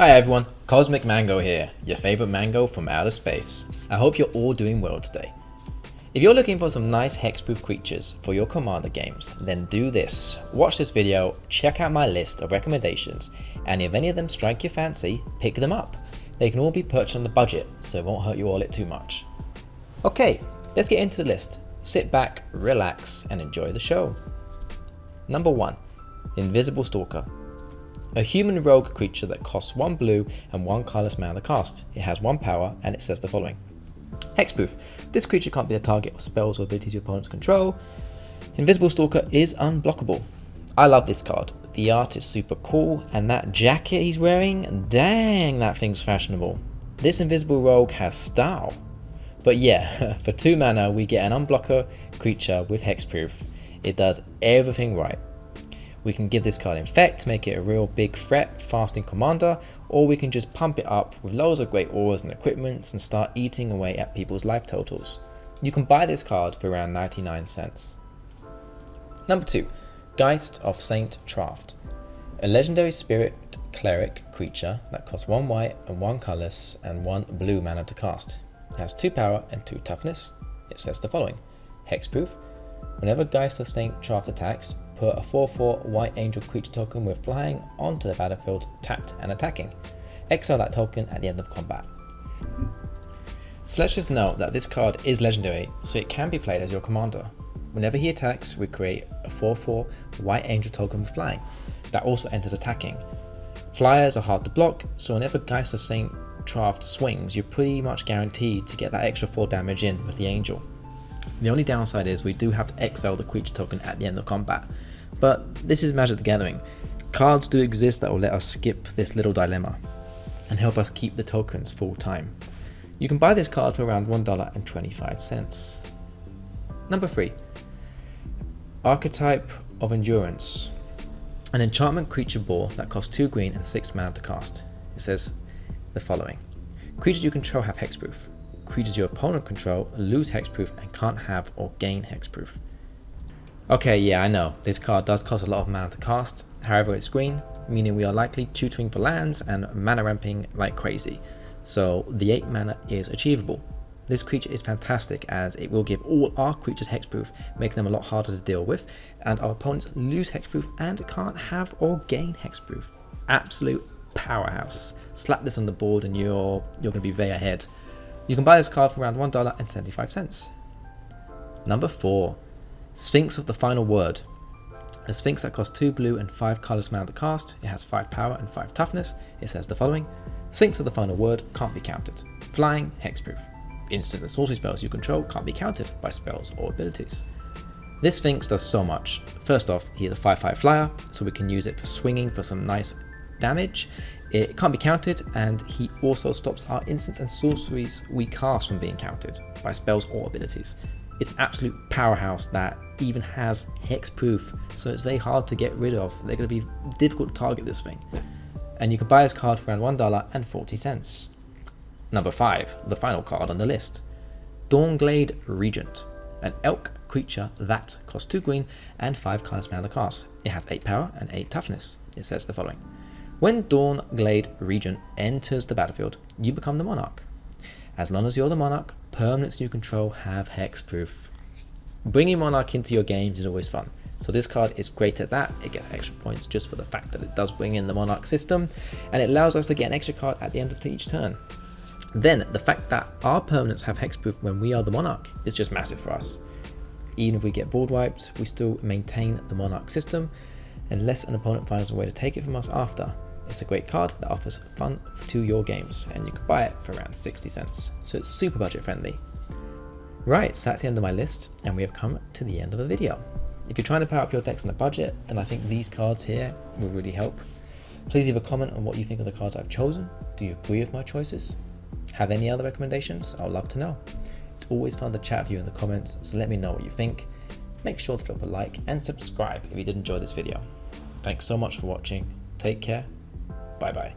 Hi everyone, Cosmic Mango here, your favorite mango from outer space. I hope you're all doing well today. If you're looking for some nice hexproof creatures for your Commander games, then do this. Watch this video, check out my list of recommendations, and if any of them strike your fancy, pick them up. They can all be purchased on the budget, so it won't hurt you all it too much. Okay, let's get into the list. Sit back, relax, and enjoy the show. Number 1. Invisible Stalker. A human rogue creature that costs 1 blue and 1 colorless mana to cast. It has 1 power and it says the following. Hexproof. This creature can't be a target of spells or abilities your opponents control. Invisible Stalker is unblockable. I love this card. The art is super cool and that jacket he's wearing, dang, that thing's fashionable. This invisible rogue has style. But yeah, for 2 mana we get an unblocker creature with hexproof. It does everything right. We can give this card Infect, make it a real big threat, fasting commander, or we can just pump it up with loads of great auras and equipments and start eating away at people's life totals. You can buy this card for around 99 cents. Number 2. Geist of Traft. A legendary spirit cleric creature that costs 1 white and 1 colorless and 1 blue mana to cast. It has 2 power and 2 toughness. It says the following. Hexproof. Whenever Geist of Traft attacks, put a 4/4 white angel creature token with flying onto the battlefield, tapped and attacking. Exile that token at the end of combat. So let's just note that this card is legendary, so it can be played as your commander. Whenever he attacks, we create a 4/4 white angel token with flying. That also enters attacking. Flyers are hard to block, so whenever Geist of Traft swings, you're pretty much guaranteed to get that extra 4 damage in with the angel. The only downside is we do have to exile the creature token at the end of combat, but this is Magic the Gathering. Cards do exist that will let us skip this little dilemma and help us keep the tokens full time. You can buy this card for around $1.25. Number 3. Archetype of Endurance. An enchantment creature ball that costs 2 green and 6 mana to cast. It says the following. Creatures you control have hexproof. Creatures your opponent control lose hexproof and can't have or gain hexproof. Okay, yeah, I know, this card does cost a lot of mana to cast, however it's green, meaning we are likely tutoring for lands and mana ramping like crazy, so the 8 mana is achievable. This creature is fantastic as it will give all our creatures hexproof, making them a lot harder to deal with, and our opponents lose hexproof and can't have or gain hexproof. Absolute powerhouse. Slap this on the board and you're going to be way ahead. You can buy this card for around $1.75. Number 4. Sphinx of the Final Word. A Sphinx that costs 2 blue and 5 colorless mana to cast. It has 5 power and 5 toughness. It says the following. Sphinx of the Final Word can't be countered. Flying, hexproof. Instant and sorcery spells you control can't be countered by spells or abilities. This Sphinx does so much. First off, he is a 5/5 flyer, so we can use it for swinging for some nice damage. It can't be countered, and he also stops our instants and sorceries we cast from being countered by spells or abilities. It's an absolute powerhouse that even has hexproof, so it's very hard to get rid of. They're going to be difficult to target this thing. And you can buy this card for around $1.40. Number 5, the final card on the list. Dawnglade Regent. An elk creature that costs 2 green and 5 colorless mana to cast. It has 8 power and 8 toughness. It says the following. When Dawnglade Regent enters the battlefield, you become the monarch. As long as you're the monarch, permanents you control have hexproof. Bringing monarch into your games is always fun, so this card is great at that. It gets extra points just for the fact that it does bring in the monarch system, and it allows us to get an extra card at the end of each turn. Then, the fact that our permanents have hexproof when we are the monarch is just massive for us. Even if we get board wiped, we still maintain the monarch system, unless an opponent finds a way to take it from us after. It's a great card that offers fun to your games, and you can buy it for around 60 cents, so it's super budget friendly. Right, so that's the end of my list, and we have come to the end of the video. If you're trying to power up your decks on a budget, then I think these cards here will really help. Please leave a comment on what you think of the cards I've chosen. Do you agree with my choices? Have any other recommendations? I'd love to know. It's always fun to chat with you in the comments, so let me know what you think. Make sure to drop a like and subscribe if you did enjoy this video. Thanks so much for watching. Take care. Bye bye.